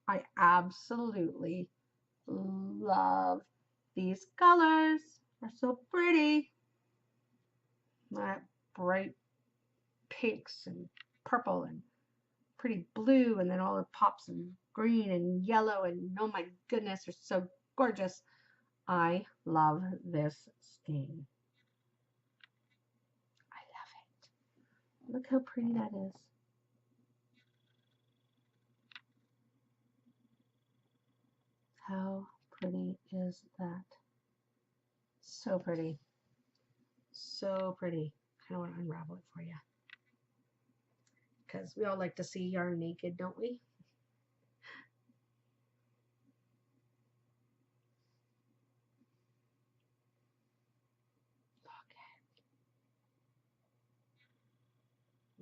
I absolutely love These colors are so pretty. That bright pinks and purple and pretty blue, and then all the pops and green and yellow, and oh my goodness, they're so gorgeous. I love this skein. I love it. Look how pretty that is. How pretty is that? So pretty. So pretty. I kind of want to unravel it for you, because we all like to see yarn naked, don't we?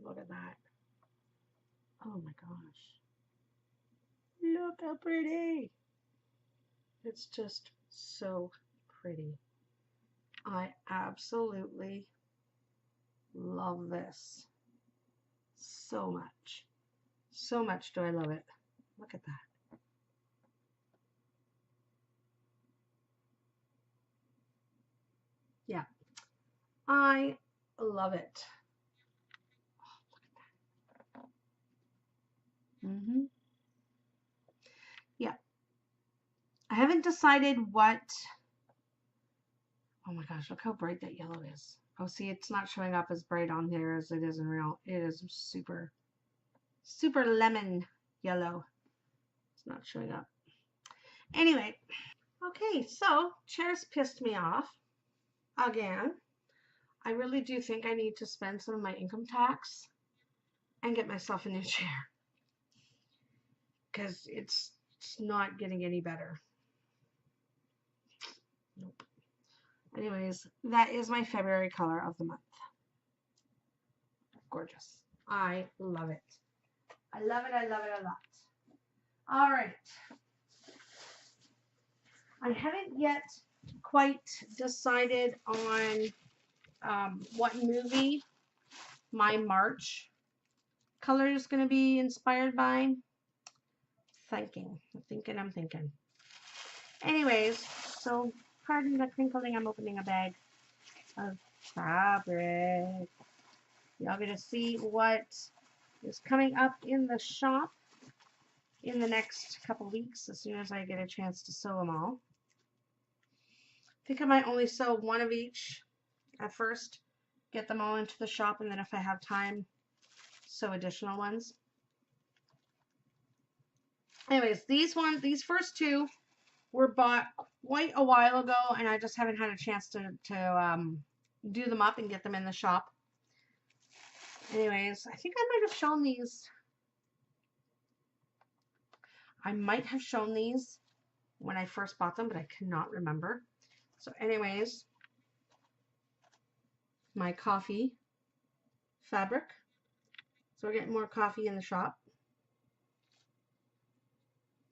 Look at that. Oh my gosh. Look how pretty. It's just so pretty. I absolutely love this so much. So much do I love it. Look at that. Yeah, I love it. Oh, look at that. Yeah. I haven't decided what. Oh my gosh, look how bright that yellow is. Oh, see, it's not showing up as bright on here as it is in real. It is super, super lemon yellow. It's not showing up. Anyway, okay, so chairs pissed me off again. I really do think I need to spend some of my income tax and get myself a new chair, because it's not getting any better. Nope. Anyways, that is my February color of the month. Gorgeous. I love it. I love it. I love it a lot. All right. I haven't yet quite decided on what movie my March color is going to be inspired by. I'm thinking. Anyways, so pardon the crinkling, I'm opening a bag of fabric. Y'all gonna see what is coming up in the shop in the next couple weeks as soon as I get a chance to sew them all. I think I might only sew one of each at first, get them all into the shop, and then if I have time, sew additional ones. Anyways, these first two were bought quite a while ago, and I just haven't had a chance to do them up and get them in the shop. Anyways, I think I might have shown these. I might have shown these when I first bought them, but I cannot remember. So anyways, my coffee fabric. So we're getting more coffee in the shop.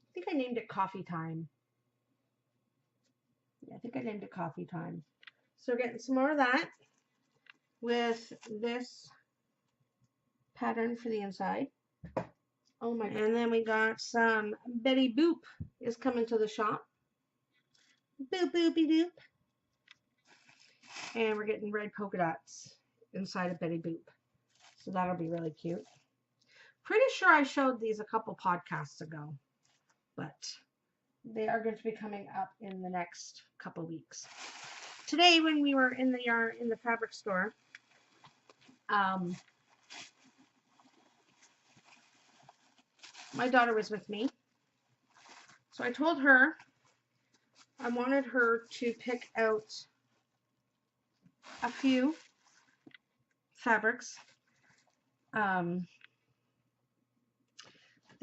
I think I named it Coffee Time. Yeah, I think I named it Coffee Time. So we're getting some more of that with this pattern for the inside. Oh my God. And then we got some Betty Boop is coming to the shop. Boop, boopy doop. And we're getting red polka dots inside of Betty Boop. So that'll be really cute. Pretty sure I showed these a couple podcasts ago, but they are going to be coming up in the next couple weeks. Today, when we were in the fabric store, my daughter was with me. So I told her I wanted her to pick out a few fabrics that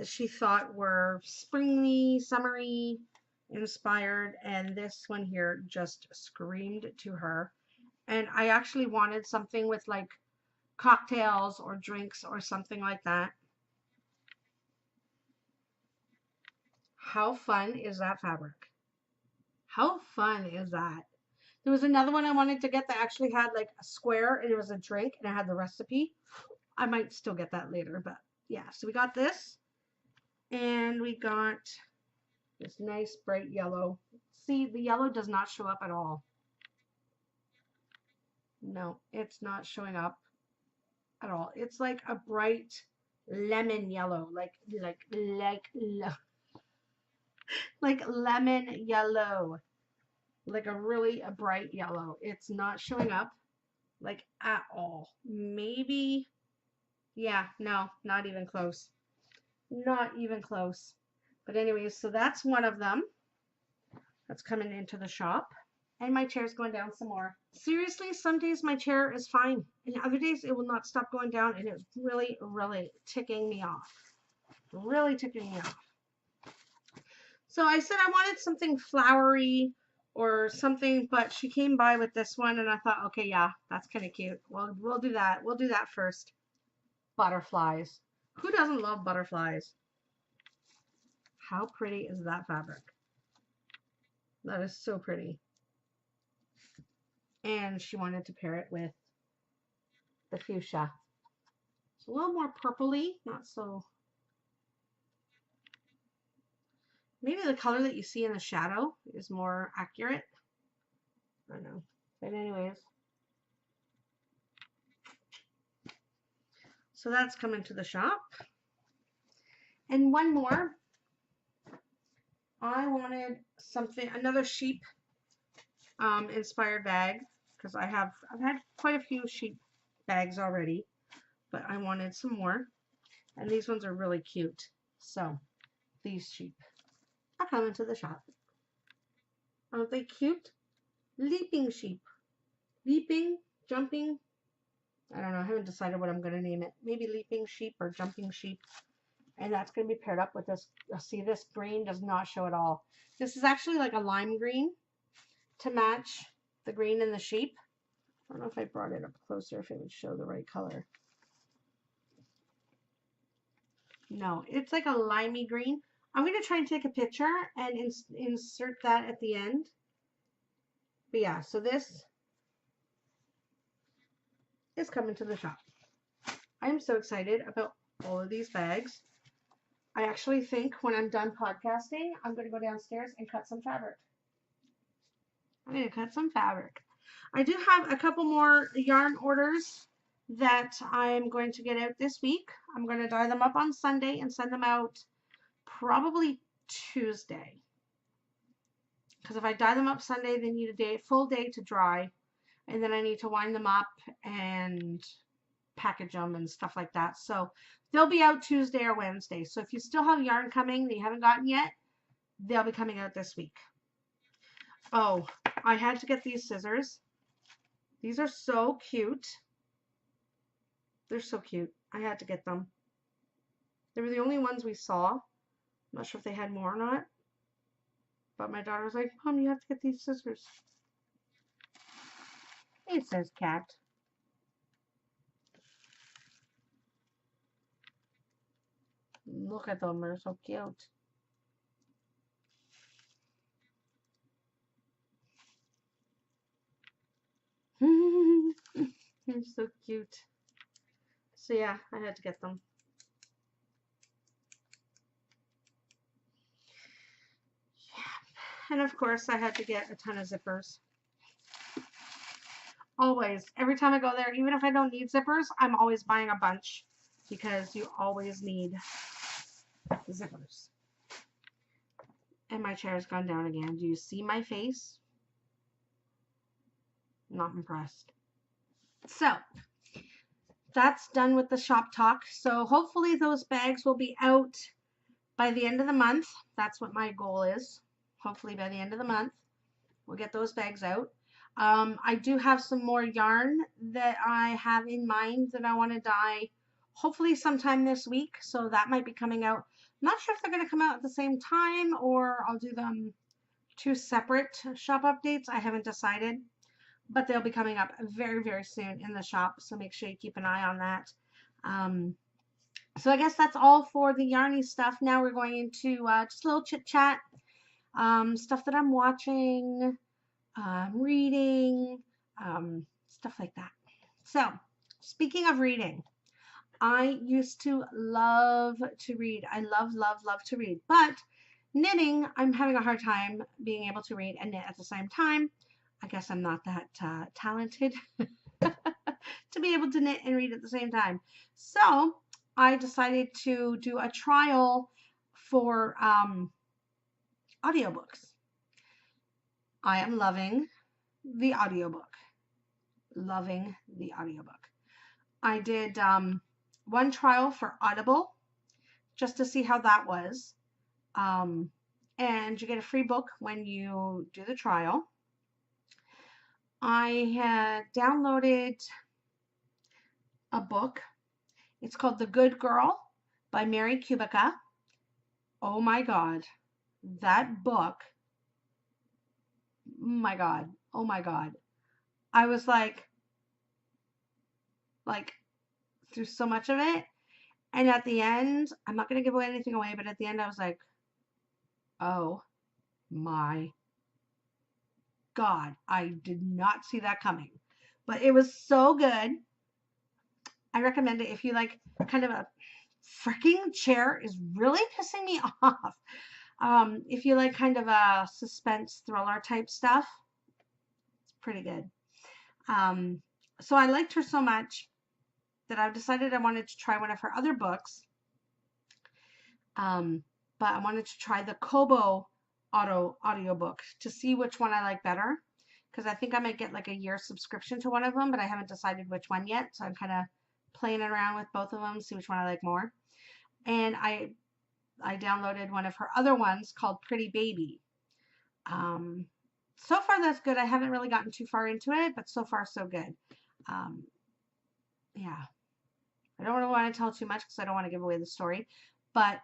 she thought were springy, summery inspired, and this one here just screamed to her. And I actually wanted something with like cocktails or drinks or something like that. How fun is that fabric? How fun is that? There was another one I wanted to get that actually had like a square and it was a drink and it had the recipe. I might still get that later, but yeah. So we got this, and we got this nice bright yellow See, the yellow does not show up at all. No, it's not showing up at all. It's like a bright lemon yellow, like lemon yellow, like a bright yellow. It's not showing up like at all. Maybe, yeah, no, not even close. Not even close. But anyways, so that's one of them that's coming into the shop. And my chair's going down some more. Seriously, some days my chair is fine. And other days it will not stop going down. And it's really, really ticking me off. Really ticking me off. So I said I wanted something flowery or something, but she came by with this one and I thought, okay, yeah, that's kind of cute. Well, we'll do that. We'll do that first. Butterflies. Who doesn't love butterflies? How pretty is that fabric? That is so pretty. And she wanted to pair it with the fuchsia. It's a little more purpley, not so. Maybe the color that you see in the shadow is more accurate. I don't know. But anyways. So that's coming to the shop. And one more. I wanted something, another sheep inspired bag, because I've had quite a few sheep bags already, but I wanted some more. And these ones are really cute. So these sheep are coming to the shop. Aren't they cute? Leaping sheep. Leaping, jumping. I don't know. I haven't decided what I'm going to name it. Maybe leaping sheep or jumping sheep. And that's going to be paired up with this. See, this green does not show at all. This is actually like a lime green to match the green in the sheep. I don't know if I brought it up closer, if it would show the right color. No, it's like a limey green. I'm going to try and take a picture and insert that at the end. But yeah, so this is coming to the shop. I'm so excited about all of these bags. I actually think when I'm done podcasting, I'm going to go downstairs and cut some fabric. I'm going to cut some fabric. I do have a couple more yarn orders that I'm going to get out this week. I'm going to dye them up on Sunday and send them out probably Tuesday. Because if I dye them up Sunday, they need a full day to dry. And then I need to wind them up and package them and stuff like that. So they'll be out Tuesday or Wednesday. So if you still have yarn coming that you haven't gotten yet, they'll be coming out this week. Oh, I had to get these scissors. These are so cute. They're so cute. I had to get them. They were the only ones we saw. I'm not sure if they had more or not. But my daughter was like, Mom, you have to get these scissors. It says cat. Look at them. They're so cute. They're so cute. So yeah, I had to get them. Yeah. And of course I had to get a ton of zippers. Always. Every time I go there, even if I don't need zippers, I'm always buying a bunch because you always need zippers. And my chair's gone down again. Do you see my face? Not impressed. So that's done with the shop talk. So hopefully those bags will be out by the end of the month. That's what my goal is. Hopefully by the end of the month, we'll get those bags out. I do have some more yarn that I have in mind that I want to dye hopefully sometime this week. So that might be coming out. I'm not sure if they're going to come out at the same time or I'll do them two separate shop updates. I haven't decided. But they'll be coming up very, very soon in the shop. So make sure you keep an eye on that. So I guess that's all for the yarny stuff. Now we're going into just a little chit chat. Stuff that I'm watching, reading, stuff like that. So speaking of reading, I used to love to read. I love to read. But Knitting, I'm having a hard time being able to read and knit at the same time. I guess I'm not that talented to be able to knit and read at the same time. So I decided to do a trial for audiobooks. I am loving the audiobook. Loving the audiobook. I did one trial for Audible just to see how that was. And you get a free book when you do the trial. I had downloaded a book. It's called The Good Girl by Mary Kubica. Oh my God, that book. My God. Oh my God. I was like through so much of it. And at the end, I'm not going to give anything away, but at the end I was like, oh my God, I did not see that coming. But it was so good. I recommend it if you like kind of a freaking chair is really pissing me off. If you like kind of a suspense thriller type stuff, it's pretty good. So I liked her so much that I decided I wanted to try one of her other books. But I wanted to try the Kobo audiobook to see which one I like better. Because I think I might get like a year subscription to one of them, but I haven't decided which one yet. So I'm kind of playing around with both of them, see which one I like more. And I downloaded one of her other ones called Pretty Baby. So far that's good. I haven't really gotten too far into it, but so far so good. Yeah. I don't really want to tell too much because I don't want to give away the story. But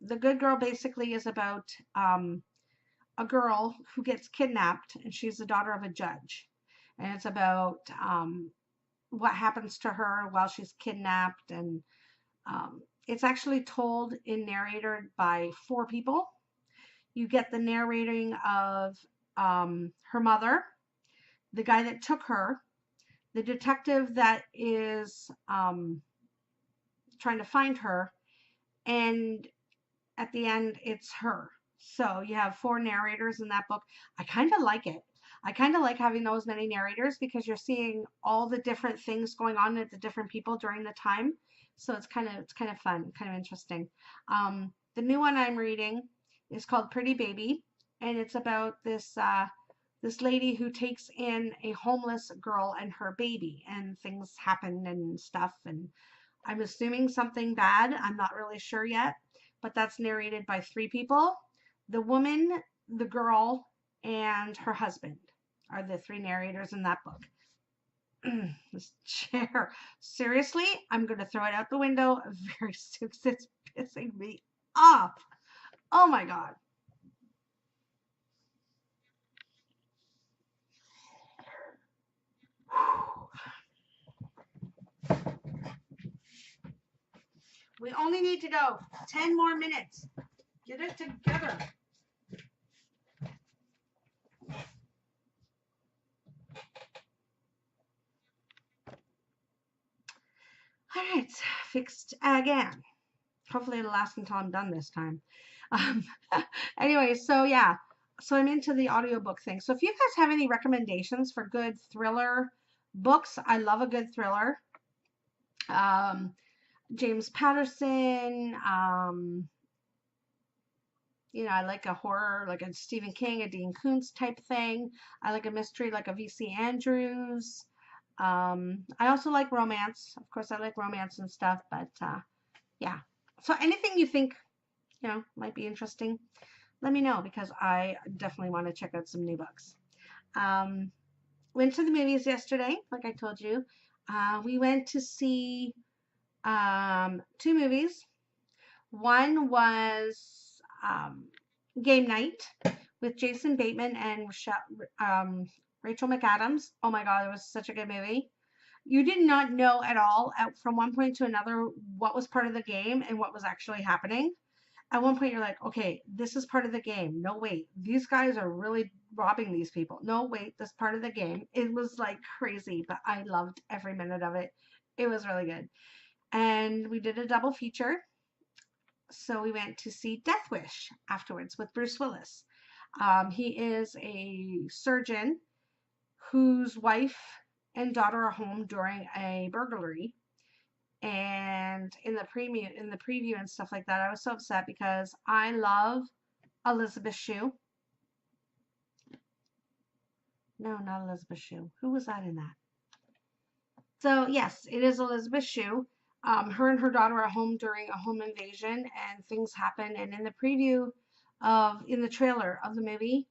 The Good Girl basically is about a girl who gets kidnapped, and she's the daughter of a judge. And it's about what happens to her while she's kidnapped. And it's actually told and narrated by 4 people. You get the narrating of her mother, the guy that took her, the detective that is trying to find her, and at the end it's her. So you have 4 narrators in that book. I kind of like it. I kind of like having those many narrators because you're seeing all the different things going on with the different people during the time. So it's kind of fun, kind of interesting. The new one I'm reading is called Pretty Baby, and it's about this lady who takes in a homeless girl and her baby, and things happen and stuff, and I'm assuming something bad. I'm not really sure yet, but that's narrated by 3 people. The woman, the girl, and her husband are the 3 narrators in that book. This chair. Seriously, I'm going to throw it out the window very soon because it's pissing me off. Oh my God. We only need to go 10 more minutes. Get it together. All right, fixed again. Hopefully it'll last until I'm done this time. Anyway, so yeah, so I'm into the audiobook thing. So if you guys have any recommendations for good thriller books, I love a good thriller. James Patterson, I like a horror, like a Stephen King, a Dean Koontz type thing. I like a mystery, like a V.C. Andrews. I also like romance. Of course, I like romance and stuff, but yeah. So anything you think, might be interesting, let me know because I definitely want to check out some new books. Went to the movies yesterday, like I told you. We went to see 2 movies. One was Game Night with Jason Bateman and Rachel McAdams. Oh my God, it was such a good movie. You did not know at all from one point to another what was part of the game and what was actually happening. At one point, you're like, okay, this is part of the game. No, wait, these guys are really robbing these people. No, wait, this part of the game. It was like crazy, but I loved every minute of it. It was really good. And we did a double feature. So we went to see Death Wish afterwards with Bruce Willis. He is a surgeon whose wife and daughter are home during a burglary. And in the preview and stuff like that, I was so upset because I love Elizabeth Shue. No, not Elizabeth Shue. Who was that in that? So yes, it is Elizabeth Shue. Her and her daughter are home during a home invasion, and things happen. And in the trailer of the movie,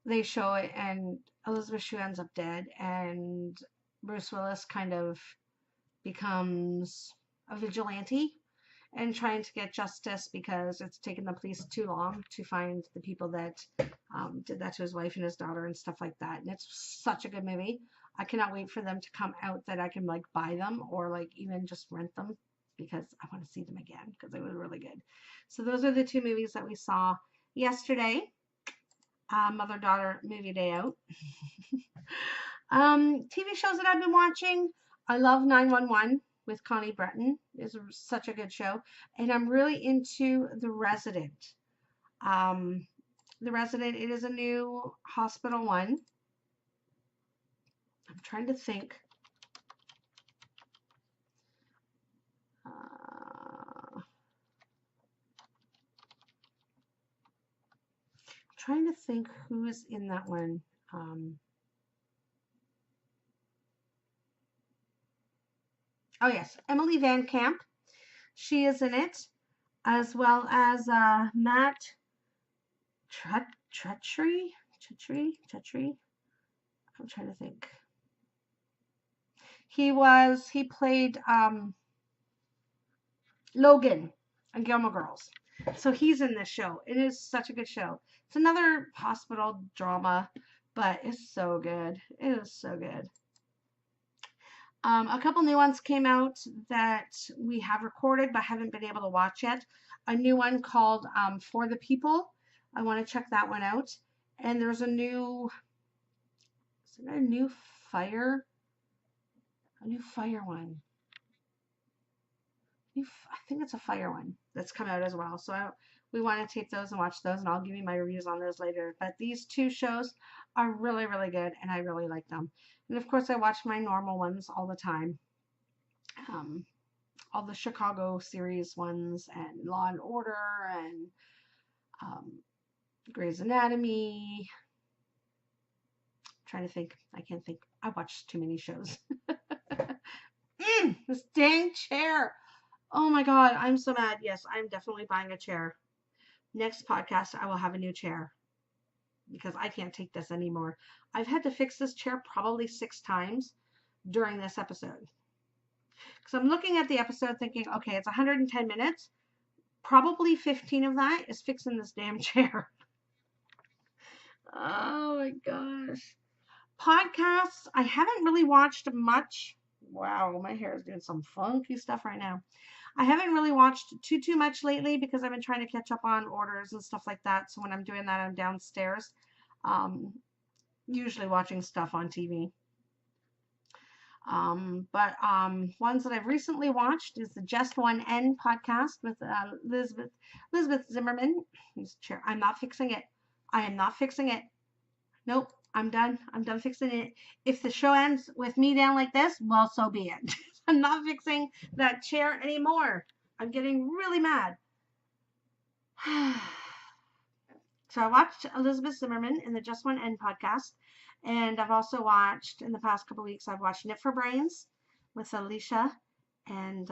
they show it, and Elizabeth Shue ends up dead, and Bruce Willis kind of becomes a vigilante and trying to get justice because it's taken the police too long to find the people that did that to his wife and his daughter and stuff like that. And it's such a good movie. I cannot wait for them to come out that I can like buy them or like even just rent them because I want to see them again because they were really good. So those are the two movies that we saw yesterday. Mother-daughter movie day out. TV shows that I've been watching. I love 911 with Connie Bretton. It's such a good show. And I'm really into The Resident. The Resident, it is a new hospital one. I'm trying to think. Trying to think who's in that one. Oh yes, Emily Van Camp. She is in it, as well as Matt Tracie. I'm trying to think. He played Logan on Gilmore Girls. So he's in this show. It is such a good show. It's another hospital drama, but it's so good. It is so good. A couple new ones came out that we have recorded but haven't been able to watch yet. A new one called For the People. I want to check that one out. And there's a new, is it a new fire? A new fire one. I think it's a fire one that's come out as well. So we want to take those and watch those, and I'll give you my reviews on those later. But these two shows are really, really good, and I really like them. And of course, I watch my normal ones all the time. All the Chicago series ones, and Law and Order, and Grey's Anatomy. I'm trying to think. I can't think. I watch too many shows. This dang chair. Oh my God, I'm so mad. Yes, I'm definitely buying a chair. Next podcast, I will have a new chair because I can't take this anymore. I've had to fix this chair probably 6 times during this episode. Because I'm looking at the episode thinking, okay, it's 110 minutes. Probably 15 of that is fixing this damn chair. Oh my gosh. Podcasts, I haven't really watched much. Wow, my hair is doing some funky stuff right now. I haven't really watched too much lately because I've been trying to catch up on orders and stuff like that. So when I'm doing that, I'm downstairs, usually watching stuff on TV. But ones that I've recently watched is the Just One N podcast with Elizabeth Zimmerman. I'm not fixing it. I am not fixing it. Nope. I'm done. I'm done fixing it. If the show ends with me down like this, well, so be it. I'm not fixing that chair anymore. I'm getting really mad. So I watched Elizabeth Zimmerman in the Just One N podcast. And I've also watched, in the past couple weeks, I've watched Knit for Brains with Alisha and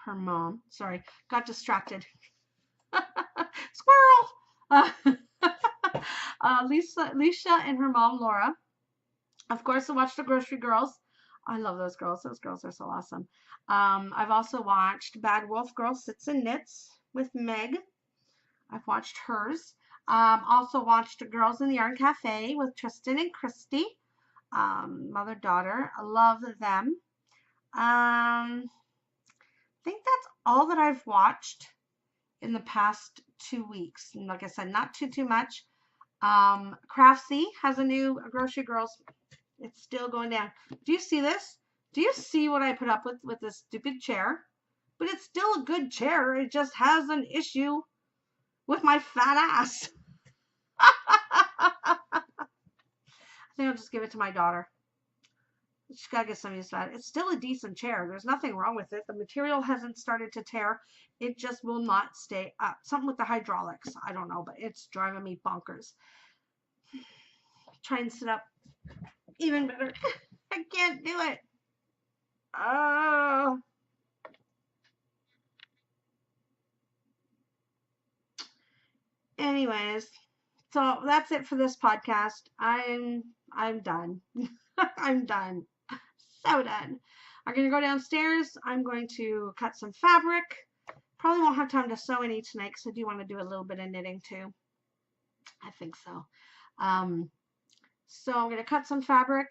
her mom. Sorry, got distracted. Squirrel! Alisha and her mom, Laura. Of course, I watched The Grocery Girls. I love those girls. Those girls are so awesome. I've also watched Bad Wolf Girl Sits and Knits with Meg. I've watched hers. Also watched Girls in the Yarn Cafe with Trysten and Christy. Mother-daughter. I love them. I think that's all that I've watched in the past 2 weeks. And like I said, not too much. Crafty has a new Grocery Girls It's still going down. Do you see this? Do you see what I put up with this stupid chair? But it's still a good chair. It just has an issue with my fat ass. I think I'll just give it to my daughter. She's got to get some use to that. It's still a decent chair. There's nothing wrong with it. The material hasn't started to tear. It just will not stay up. Something with the hydraulics. I don't know, but it's driving me bonkers. Try and sit up even better. I can't do it. Oh. Anyways, so that's it for this podcast. I'm done. I'm done. So done. I'm going to go downstairs. I'm going to cut some fabric. Probably won't have time to sew any tonight because I do want to do a little bit of knitting too. I think so. So I'm going to cut some fabric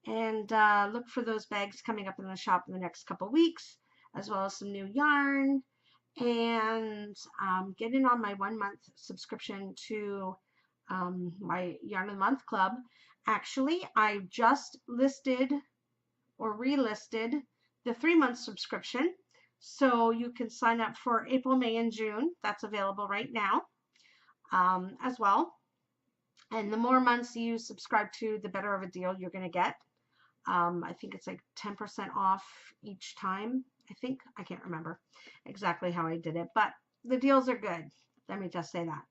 and look for those bags coming up in the shop in the next couple weeks, as well as some new yarn, and get in on my 1 month subscription to my Yarn of the Month Club. Actually, I just listed or relisted the 3-month subscription, so you can sign up for April, May, and June. That's available right now as well. And the more months you subscribe to, the better of a deal you're going to get. I think it's like 10% off each time. I can't remember exactly how I did it, but the deals are good. Let me just say that.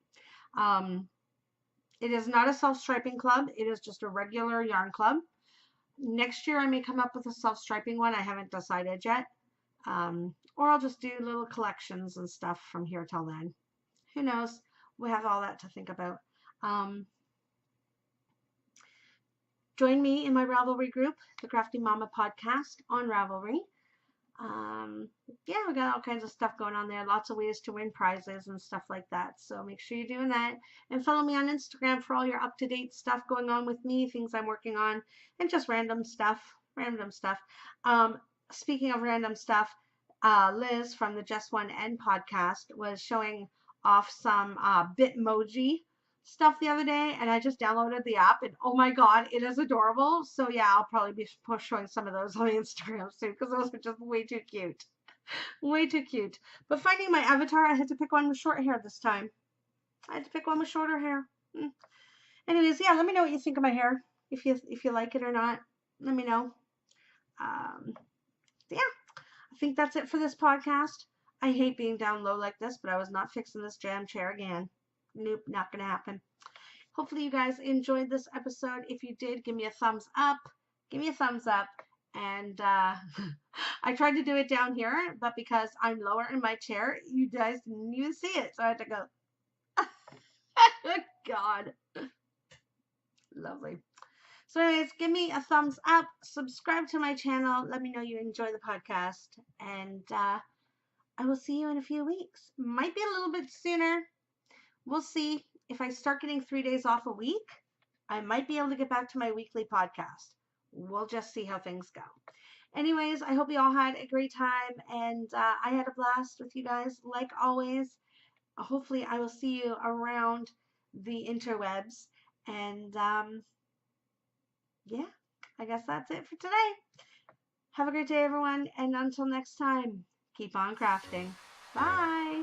It is not a self-striping club. It is just a regular yarn club. Next year I may come up with a self-striping one. I haven't decided yet. Or I'll just do little collections and stuff from here till then. Who knows? We have all that to think about. Join me in my Ravelry group, the Crafty Momma podcast on Ravelry. Yeah, we got all kinds of stuff going on there. Lots of ways to win prizes and stuff like that. So make sure you're doing that. And follow me on Instagram for all your up-to-date stuff going on with me, things I'm working on, and just random stuff. Speaking of random stuff, Liz from the Just One N podcast was showing off some Bitmoji stuff the other day, and I just downloaded the app, and oh my god, it is adorable. So yeah, I'll probably be showing some of those on Instagram soon because those are just way too cute. Way too cute. But finding my avatar, I had to pick one with short hair this time. I had to pick one with shorter hair. Anyways, yeah, let me know what you think of my hair. If you like it or not, let me know. Yeah, I think that's it for this podcast. I hate being down low like this, but I was not fixing this jam chair again. Nope, not gonna happen. Hopefully you guys enjoyed this episode. If you did, give me a thumbs up. Give me a thumbs up. And I tried to do it down here, but because I'm lower in my chair, you guys didn't even see it. So I had to go. God. Lovely. So anyways, give me a thumbs up. Subscribe to my channel. Let me know you enjoy the podcast. And I will see you in a few weeks. Might be a little bit sooner. We'll see. If I start getting 3 days off a week, I might be able to get back to my weekly podcast. We'll just see how things go. Anyways, I hope you all had a great time, and I had a blast with you guys, like always. Hopefully, I will see you around the interwebs. And yeah, I guess that's it for today. Have a great day, everyone, and until next time, keep on crafting. Bye!